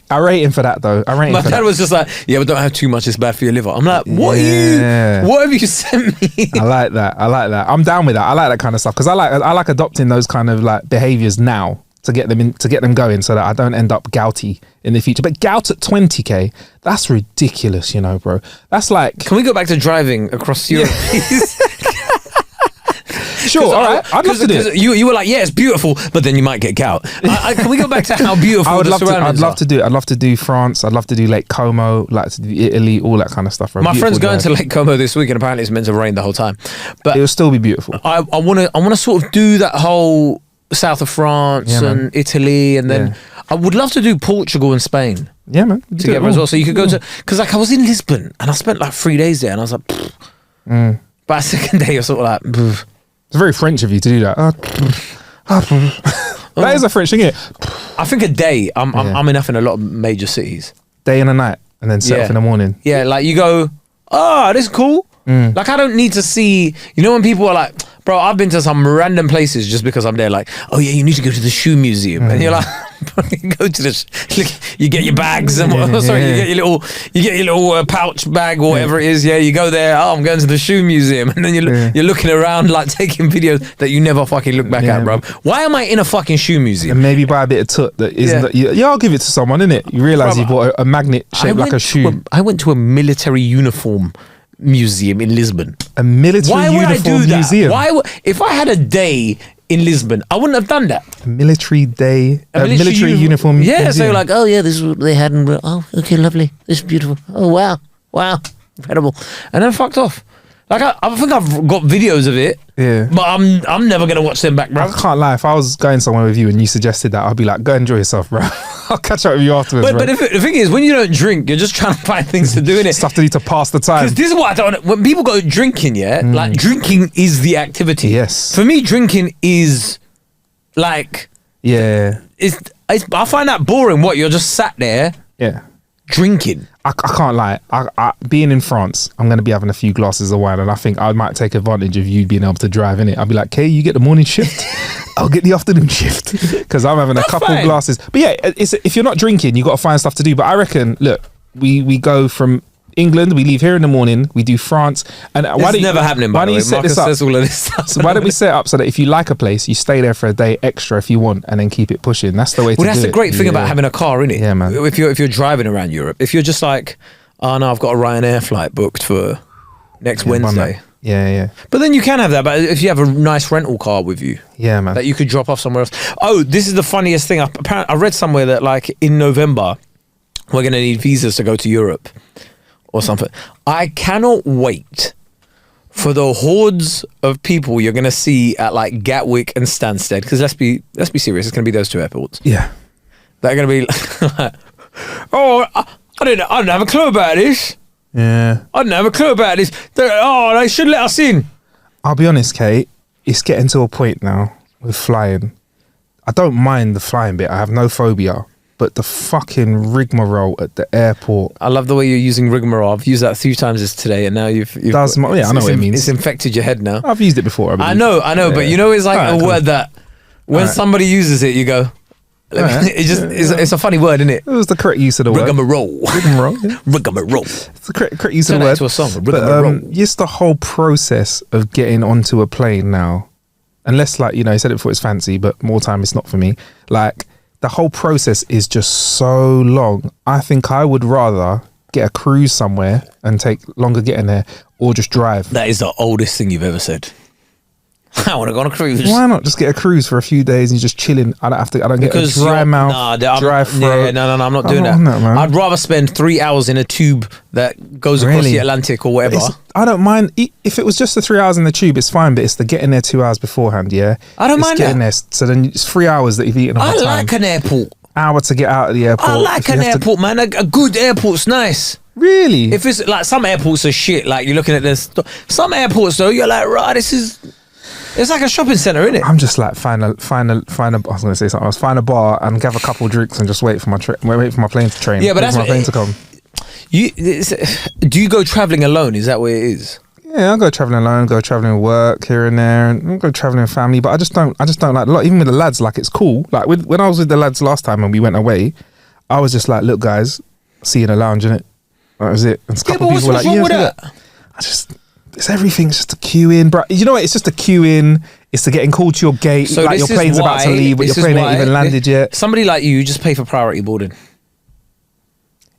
I rate him for that though. My dad was just like, yeah, but don't have too much, it's bad for your liver. I'm like, what have you sent me? I like that. I'm down with that. I like that kind of stuff because I like adopting those kind of like behaviors now to get them going so that I don't end up gouty in the future. But gout at 20k, that's ridiculous, you know, bro. That's like... Can we go back to driving across Europe, please? Sure, all right. I'd love to do it. You were like, yeah, it's beautiful, but then you might get gout. Can we go back to how beautiful I'd love to do it. I'd love to do France. I'd love to do Lake Como, like to do Italy, all that kind of stuff. My friend's going to Lake Como this week, and apparently it's meant to rain the whole time. But it'll still be beautiful. I want to sort of do that whole south of France and Italy, and then I would love to do Portugal and Spain. Yeah, man. Together as well. So you could go to... Because like I was in Lisbon, and I spent like 3 days there, and I was like... But the second day, you're sort of like... Pfft. It's very French of you to do that. That is a French thing, isn't it? I think a day, I'm enough in a lot of major cities. Day and a night, and then set off in the morning. Yeah, like you go, this is cool. Like I don't need to see, you know when people are like, bro, I've been to some random places just because I'm there, like, oh yeah, you need to go to the shoe museum. And you're like, you go to you get your bags and you get your little pouch bag or whatever it is. Yeah, you go there. Oh, I'm going to the shoe museum, and then you're looking around like taking videos that you never fucking look back at, bro. Why am I in a fucking shoe museum? And maybe buy a bit of toot that isn't. I'll give it to someone, innit? You realise you bought a magnet shaped like a shoe. I went to a military uniform museum in Lisbon. A military uniform museum. If I had a day in Lisbon, I wouldn't have done that. A military military uniform museum. So you're like, oh yeah, this is what they had, and oh, okay, lovely, this is beautiful. Oh wow, incredible, and then fucked off. Like I think I've got videos of it, but I'm never gonna watch them back, bro. I can't lie. If I was going somewhere with you and you suggested that, I'd be like, go enjoy yourself, bro. I'll catch up with you afterwards. But the thing is, when you don't drink, you're just trying to find things to do in it. Stuff to do to pass the time. Because this is what I don't. When people go drinking, like drinking is the activity. Yes. For me, drinking is like I find that boring. What, you're just sat there? Yeah. Drinking. I can't lie. I being in France, I'm going to be having a few glasses of wine, and I think I might take advantage of you being able to drive in it. I'll be like, Kae, you get the morning shift, I'll get the afternoon shift, because I'm having a couple glasses. But yeah, if you're not drinking, you got to find stuff to do. But I reckon, look, we go from England, we leave here in the morning, we do France, and it's never happening. By the way, Marcus says all of this stuff. So why don't we set up so that if you like a place, you stay there for a day extra if you want, and then keep it pushing. That's the way to do it. Well, that's the great thing about having a car, innit? Yeah, man. If you're driving around Europe, if you're just like, oh no, I've got a Ryanair flight booked for next Wednesday. Yeah. But then you can have that. But if you have a nice rental car with you, yeah, man, that you could drop off somewhere else. Oh, this is the funniest thing. I read somewhere that like in November we're going to need visas to go to Europe or something. I cannot wait for the hordes of people you're going to see at like Gatwick and Stansted. Because let's be serious, it's going to be those two airports. Yeah, they're going to be like, oh, I didn't have a clue about this. Yeah, I didn't have a clue about this. They should let us in. I'll be honest, Kate. It's getting to a point now with flying. I don't mind the flying bit. I have no phobia. But the fucking rigmarole at the airport. I love the way you're using rigmarole. I've used that a few times today, and now you've I know what it means. It's infected your head now. I've used it before. I know, but you know, it's like a word that when somebody uses it, you go. It's a funny word, isn't it? It was the correct use of the word. Rigmarole. Rigmarole. It's the correct use of the word. To a song. Rigmarole. But just the whole process of getting onto a plane now, unless like you said it before, it's fancy, but more time it's not for me. Like. The whole process is just so long. I think I would rather get a cruise somewhere and take longer getting there, or just drive. That is the oldest thing you've ever said. I want to go on a cruise. Why not just get a cruise for a few days and you're just chilling? I don't get a dry mouth, dry throat. Yeah, no, I'm not doing that. Man. I'd rather spend 3 hours in a tube that goes across the Atlantic or whatever. I don't mind if it was just the 3 hours in the tube. It's fine, but it's the getting there 2 hours beforehand. Yeah, I don't mind getting that. there. So then it's 3 hours that you've eaten. I like an airport. Hour to get out of the airport. I like an airport, man. A good airport's nice. Really? If it's like some airports are shit, like you're looking at this. Some airports though, you're like, right, it's like a shopping centre, isn't it? I'm just like find a. I was going to say something. I was find a bar and have a couple drinks and just wait for my plane to train. Yeah, but that's my plane to come. Do you go travelling alone? Is that what it is? Yeah, I go travelling alone, go travelling with work here and there, and I go travelling with family. But I just don't like a lot. Even with the lads, like it's cool. Like when I was with the lads last time and we went away, I was just like, look, guys, see you in the lounge, innit? That was it. And a couple people were like, yeah, with that? It's everything. It's just a queue in, bro. You know what? It's just a queue in. It's to getting called to your gate. So like your plane's about to leave, but your plane ain't even landed yet. Somebody like you just pay for priority boarding.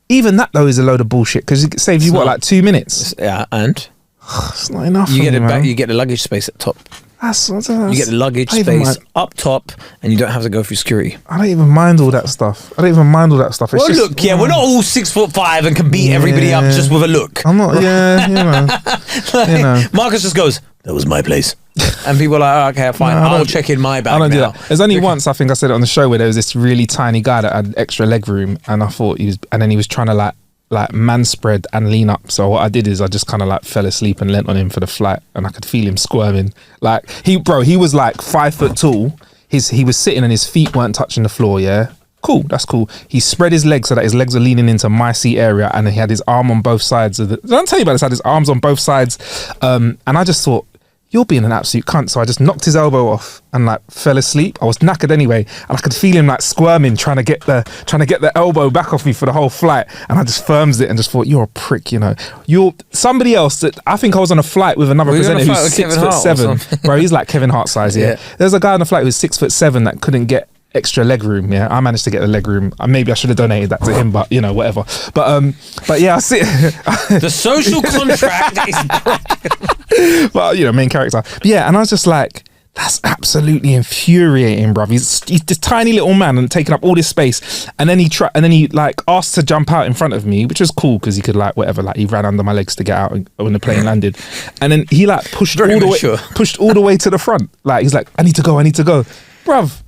Even that though is a load of bullshit because it saves you like 2 minutes. Yeah, and it's not enough. You get it back. You get the luggage space at top. You get the luggage space up top, and you don't have to go through security. I don't even mind all that stuff. It's well, just, look, we're not all 6'5" and can beat everybody up just with a look. I'm not. Yeah, Marcus just goes, "That was my place," and people are like, "Okay, fine, I'll check in my bag." I don't do that. There's only once I think I said it on the show where there was this really tiny guy that had extra leg room, and I thought he was trying to like man spread and lean up. So what I did is I just kind of like fell asleep and leant on him for the flight, and I could feel him squirming. Like he was like 5 foot tall. He was sitting and his feet weren't touching the floor. Yeah, cool, that's cool. He spread his legs so that his legs were leaning into my seat area, and he had his arm on both sides of the. Did I tell you about this? Had his arms on both sides, and I just thought, you're being an absolute cunt. So I just knocked his elbow off and like fell asleep. I was knackered anyway, and I could feel him like squirming, trying to get the elbow back off me for the whole flight. And I just firms it and just thought, you're a prick, you know. You're somebody else that I think I was on a flight with another presenter who's 6'7". Bro, he's like Kevin Hart size, yeah. There's a guy on the flight who's 6'7" that couldn't get extra leg room. Yeah, I managed to get the leg room. Maybe I should have donated that to him, but you know, whatever. But yeah, I see the social contract is but you know, main character. But yeah, and I was just like, that's absolutely infuriating, bruv. He's this tiny little man and taking up all this space, and then he like asked to jump out in front of me, which was cool because he could like whatever, like he ran under my legs to get out when the plane landed, and then he like pushed all the way to the front. Like he's like, I need to go, bruv.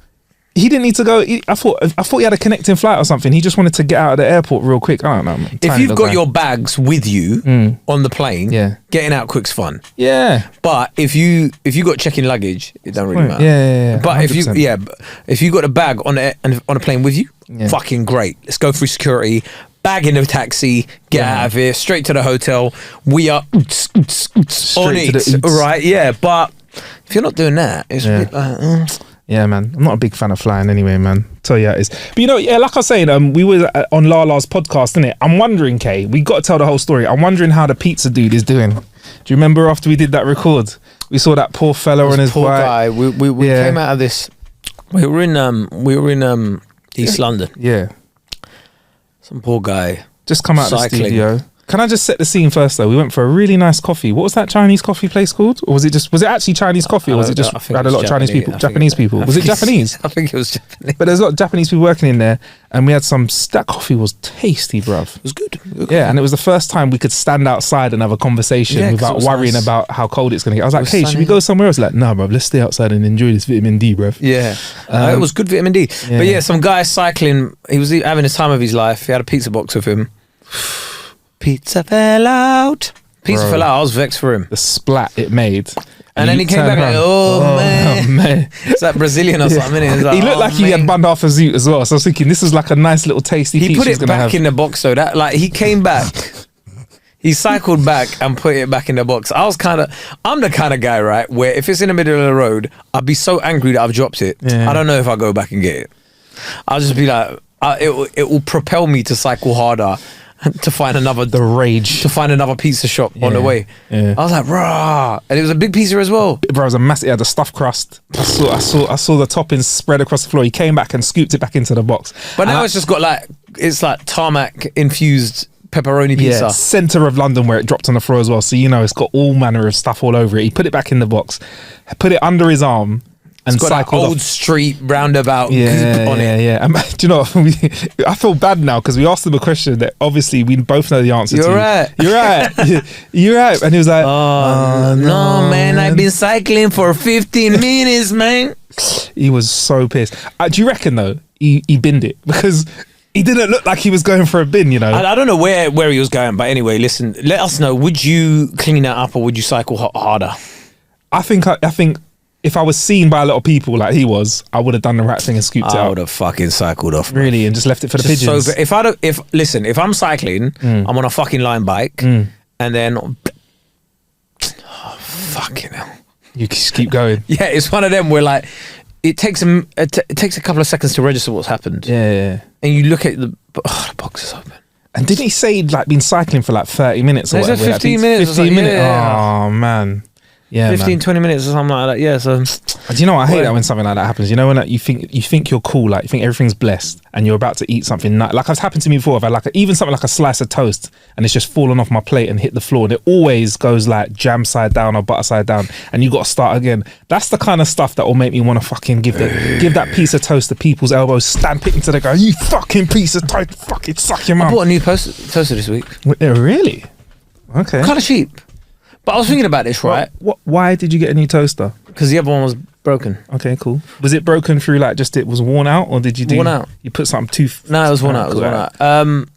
He didn't need to go. I thought he had a connecting flight or something. He just wanted to get out of the airport real quick. I don't know, man. If you've got your bags with you on the plane, getting out quick's fun. Yeah. But if you got check-in luggage, it doesn't really matter. Yeah. But 100%. if you got a bag on a plane with you, fucking great. Let's go through security. Bag in the taxi, get out of here, straight to the hotel. We are on it, right? Yeah, but if you're not doing that, it's a bit like. Yeah, man. I'm not a big fan of flying anyway, man. Tell you how it is. But you know, like I was saying, we were on Lala's podcast, innit? I'm wondering, Kae, we got to tell the whole story. I'm wondering how the pizza dude is doing. Do you remember after we did that record? We saw that poor fella on his bike. Poor guy. We came out of this. We were in East London. Yeah. Some poor guy. Just come out of the studio. Can I just set the scene first though? We went for a really nice coffee. What was that Chinese coffee place called? Or was it actually Chinese coffee, or was it just had a lot of Japanese people? Was it Japanese? I think it was Japanese. But there's a lot of Japanese people working in there, and we had that coffee was tasty, bruv. It was good. Yeah, and it was the first time we could stand outside and have a conversation without worrying about how cold it's going to get. I was like, hey, should we go somewhere else? Like, no, bruv, let's stay outside and enjoy this vitamin D, bruv. Yeah, it was good vitamin D. Yeah. But yeah, some guy cycling, he was having the time of his life. He had a pizza box with him. Pizza fell out. Fell out. I was vexed for him. The splat it made. And then he came back like, oh man. It's like Brazilian or something. Like, he looked like he had bun half a zoot as well. So I was thinking, this is like a nice little tasty pizza. He put it back have. In the box though. That like he came back. He cycled back and put it back in the box. I'm the kind of guy, right, where if it's in the middle of the road, I'd be so angry that I've dropped it. Yeah. I don't know if I'll go back and get it. I'll just be like, it will propel me to cycle harder. To find another pizza shop on the way. Yeah. I was like, rah, and it was a big pizza as well. Bro, it was a massive. It had a stuffed crust. I saw the toppings spread across the floor. He came back and scooped it back into the box. But now it's just got it's like tarmac infused pepperoni pizza. Yeah, centre of London where it dropped on the floor as well. So, it's got all manner of stuff all over it. He put it back in the box, put it under his arm, and it's got cycled that old street roundabout goop on it. Yeah. Do you know what? I feel bad now because we asked him a question that obviously we both know the answer to. You're right. You're right. And he was like, oh, no, man. I've been cycling for 15 minutes, man. He was so pissed. Do you reckon, though, he binned it? Because he didn't look like he was going for a bin, I don't know where he was going, but anyway, listen, let us know. Would you clean that up or would you cycle harder? I think if I was seen by a lot of people like he was, I would have done the right thing and scooped it out. I would have fucking cycled off. Really, and just left it for the pigeons. So if I'm cycling, I'm on a fucking line bike, and then fucking hell, you just keep going. Yeah, it's one of them where like it takes a couple of seconds to register what's happened. Yeah. And you look at the box is open. And didn't he say he'd like been cycling for like 30 minutes or whatever? 15 minutes. 15 minutes. Yeah. Oh man. Yeah, 15, 20 minutes or something like that. Yeah, so... Do you know what? I hate that when something like that happens. You know when like, you think you're cool, like you think everything's blessed and you're about to eat something. Like it's happened to me before. I've had like even something like a slice of toast and it's just fallen off my plate and hit the floor. And it always goes like jam side down or butter side down and you got to start again. That's the kind of stuff that will make me want to fucking give that piece of toast to people's elbows, stamp it into the guy. You fucking piece of toast, fucking suck your mouth. I bought a new toaster this week. Really? Okay. Kind of cheap. But I was thinking about this, right? Why did you get a new toaster? Because the other one was broken. Okay, cool. Was it broken through like just it was worn out, or did you do? Worn out. You put something too. No, it was worn out. It was worn out.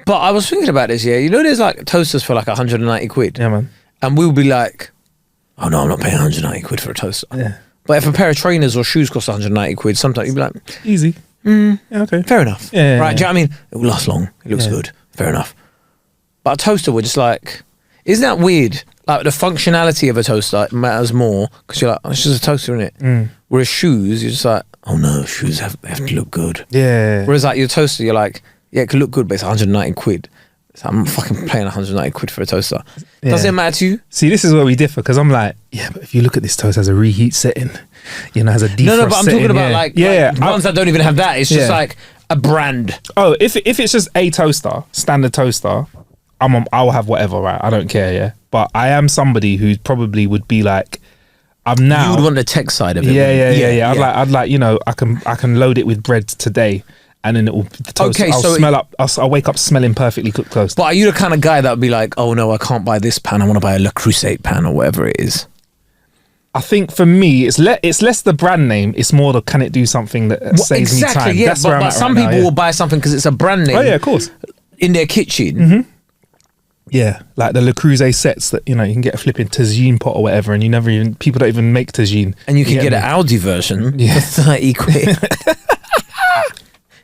But I was thinking about this. Yeah, there's like toasters for like 190 quid. Yeah, man. And we'll be like, oh no, I'm not paying 190 quid for a toaster. Yeah. But if a pair of trainers or shoes cost 190 quid, sometimes you'd be like, easy. Yeah, okay. Fair enough. Yeah. Right. Do you know what I mean? It will last long. It looks good. Fair enough. But a toaster, we're just like, isn't that weird? Like the functionality of a toaster matters more because you're like, oh, it's just a toaster, innit? Whereas shoes, you're just like, oh no, shoes have to look good. Yeah. Whereas like your toaster, you're like, yeah, it could look good, but it's 190 quid. So I'm fucking paying 190 quid for a toaster. Yeah. Does it matter to you? See, this is where we differ because I'm like, yeah, but if you look at this toast, it has a reheat setting, has a defrost No, but I'm talking about like ones that don't even have that. It's just like a brand. Oh, if it's just a toaster, standard toaster, I'll have whatever, right? I don't care, yeah. But I am somebody who probably would be like, I'm now. You would want the tech side of it. Yeah. I'd like, I can load it with bread today, and then the toast. Okay, I'll wake up smelling perfectly cooked toast. But are you the kind of guy that would be like, oh no, I can't buy this pan. I want to buy a Le Creuset pan or whatever it is. I think for me, it's less the brand name. It's more the can it do something that saves me time. Yeah, That's but some people will buy something because it's a brand name. Oh yeah, of course. In their kitchen. Mm-hmm. Yeah, like the Le Creuset sets that you can get a flipping tagine pot or whatever, and people don't even make tagine. And you can get an Aldi version for 30 quid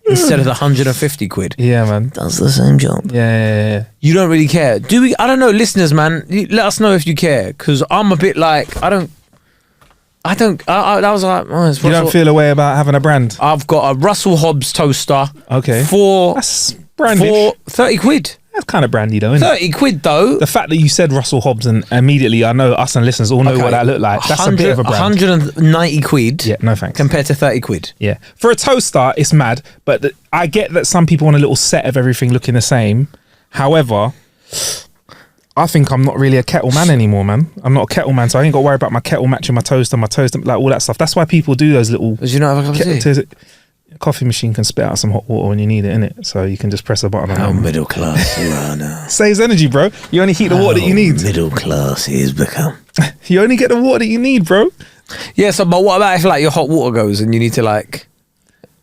instead of the 150 quid. Yeah, man, does the same job. Yeah. You don't really care, do we? I don't know, listeners, man. Let us know if you care, because I'm a bit like I don't. I was like, you don't feel a way about having a brand. I've got a Russell Hobbs toaster. Okay, that's brandish. For 30 quid. That's kind of brandy though, isn't 30 quid though. The fact that you said Russell Hobbs and immediately I know us and listeners all know what that looked like. That's a bit of a brand. 190 quid. Yeah, no thanks. Compared to 30 quid. Yeah. For a toaster, it's mad. But I get that some people want a little set of everything looking the same. However, I think I'm not really a kettle man anymore, man. I'm not a kettle man, so I ain't got to worry about my kettle matching my toaster, like all that stuff. That's why people do those little... Did you not have a cup of tea? Coffee machine can spit out some hot water when you need it, innit? So you can just press a button. How middle class you are now. Saves energy, bro. You only heat the water that you need. Middle class he has become. You only get the water that you need, bro. Yeah, so but what about if like your hot water goes and you need to like...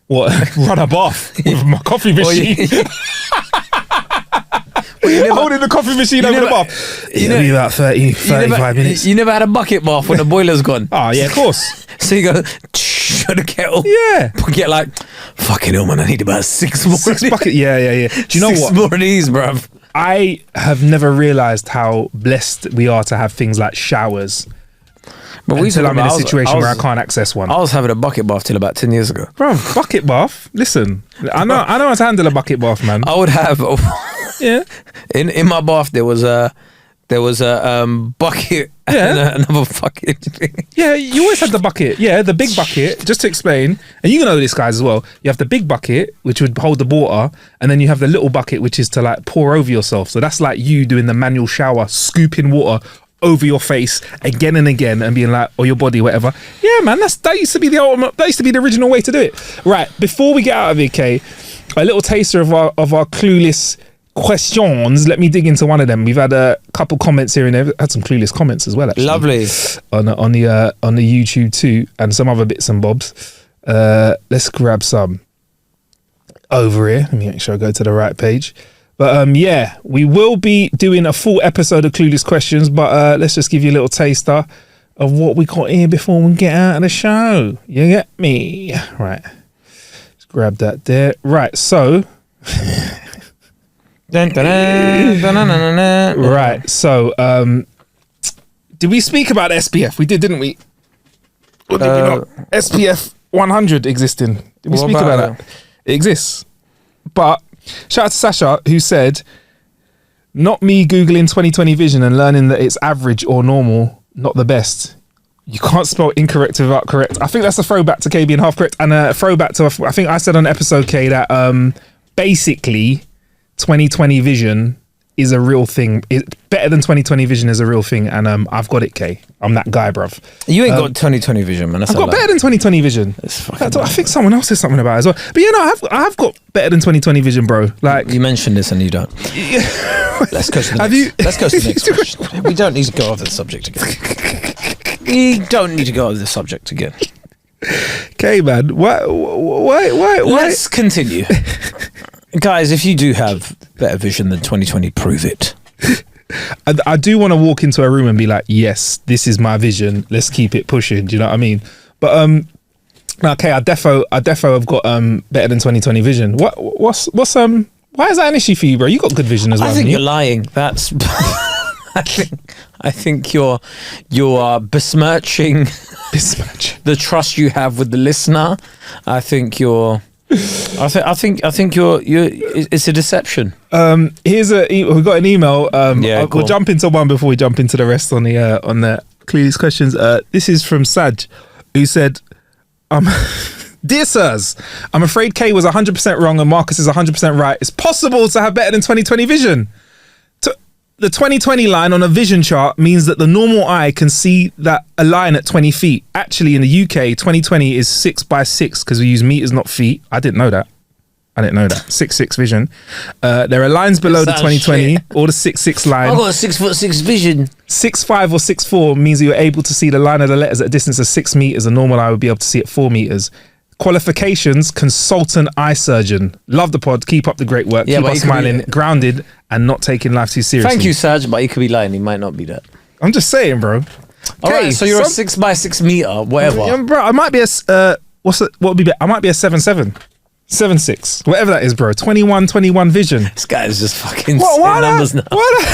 What? Run a bath with my coffee machine. Holding the coffee machine over the bath. It'll be about 35 minutes. You never had a bucket bath when the boiler's gone? Oh, yeah, of course. So you go... Shut the kettle. Yeah. Get like, fucking hell, man, I need about 6 more. 6 buckets. Yeah. Do you know 6 more of these, bruv. I have never realised how blessed we are to have things like showers. But until I'm in a situation where I can't access one. I was having a bucket bath till about 10 years ago. Bro, bucket bath? Listen, I know how to handle a bucket bath, man. I would have... Yeah. In my bath, there was there was a bucket Yeah. and another bucket. Yeah, you always had the bucket. Yeah, the big bucket. Just to explain, and you know this, guys, as well. You have the big bucket, which would hold the water, and then you have the little bucket, which is to like pour over yourself. So that's like you doing the manual shower, scooping water over your face again and again, and being like, or your body, whatever. Yeah, man, that used to be the ultimate. That used to be the original way to do it. Right. Before we get out of it, Kae, a little taster of our clueless questions. Let me dig into one of them. We've had a couple comments here and there. Had some clueless comments as well, actually. Lovely. On the YouTube too, and some other bits and bobs. Let's grab some over here. Let me make sure I go to the right page. But yeah, we will be doing a full episode of Clueless Questions, but let's just give you a little taster of what we got here before we get out of the show. You get me? Right. Let's grab that there. Right, so right, so did we speak about SPF? We did, didn't we? Or did we not? SPF 100 existing. Did we speak about that? It exists. But shout out to Sasha, who said, not me Googling 2020 vision and learning that it's average or normal, not the best. You can't spell incorrect without correct. I think that's a throwback to K being half correct, and a throwback to, I think I said on episode K that basically 2020 vision is a real thing. It's better than 2020 vision is a real thing, and I've got it, K. I'm that guy, bruv. You ain't got 2020 vision, man. That's I've got better than 2020 vision. I think someone else said something about it as well. But you know, I have got better than 2020 vision, bro. Like, you mentioned this and you don't. Let's go to the next. Let's go to the next question. We don't need to go over the subject again. We don't need to go over the subject again. Okay, man. Why? Let's continue. Guys, if you do have better vision than 2020, prove it. I do want to walk into a room and be like, yes, this is my vision. Let's keep it pushing. Do you know what I mean? But okay, I defo have got better than 2020 vision. What's why is that an issue for you, bro? You got good vision as well. I think you're lying. That's I think you're besmirching the trust you have with the listener. I think you're it's a deception. We've got an email. We'll jump into one before we jump into the rest on the Clueless Questions. This is from Saj, who said, dear sirs, I'm afraid Kay was 100% wrong and Marcus is 100% right. It's possible to have better than 2020 vision. The 2020 line on a vision chart means that the normal eye can see that a line at 20 feet. Actually, in the UK, 2020 is 6 by 6 because we use meters, not feet. I didn't know that. 6'6" vision. There are lines below the 2020 or the 6'6" line. I've got a 6'6" vision. 6'5" or 6'4" means that you're able to see the line of the letters at a distance of 6 meters. A normal eye would be able to see at 4 meters. Qualifications: consultant eye surgeon. Love the pod. Keep up the great work. Keep us smiling, grounded, and not taking life too seriously. Thank you, Saj, but he could be lying. He might not be that. I'm just saying, bro. All right, so you're a 6 by 6 meter, whatever. Yeah, bro, I might be a what would be better? I might be a 7'7", 7'6", whatever that is, bro. 21 vision. This guy is just fucking saying numbers now. What?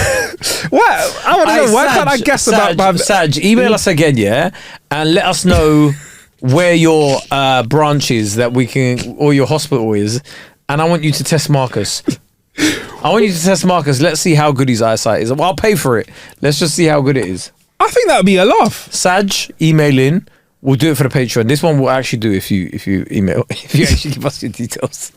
I want to know. Why can't I guess about Saj, email us again, yeah, and let us know where your branch is that we can, or your hospital is, and I want you to test Marcus. Let's see how good his eyesight is. Well, I'll pay for it. Let's just see how good it is. I think that would be a laugh. Saj, email in. We'll do it for the Patreon. This one we'll actually do if you email, if you actually give us your details.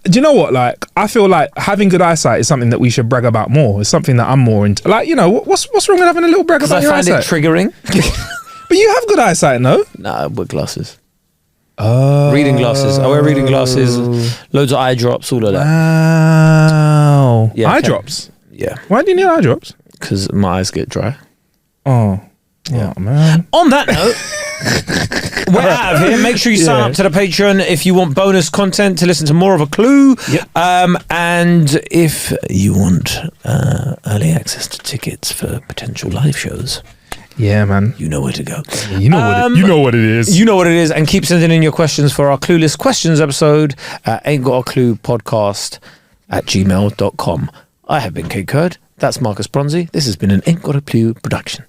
Do you know what? Like, I feel like having good eyesight is something that we should brag about more. It's something that I'm more into. Like, you know, what's wrong with having a little brag about your eyesight? I find it triggering. But you have good eyesight, no? Nah, I wear glasses. Reading glasses. I wear reading glasses. Loads of eye drops, all of that. Wow. Yeah, eye drops? Yeah. Why do you need eye drops? Because my eyes get dry. Oh. Yeah, man. On that note, we're out of here. Make sure you sign up to the Patreon if you want bonus content to listen to more of a Clue. Yep. And if you want early access to tickets for potential live shows. Yeah, man. You know where to go. You know what it is. You know what it is. And keep sending in your questions for our Clueless Questions episode at aintgotacluepodcast @gmail.com. I have been Kae Kurd. That's Marcus Bronzy. This has been an Ain't Got a Clue production.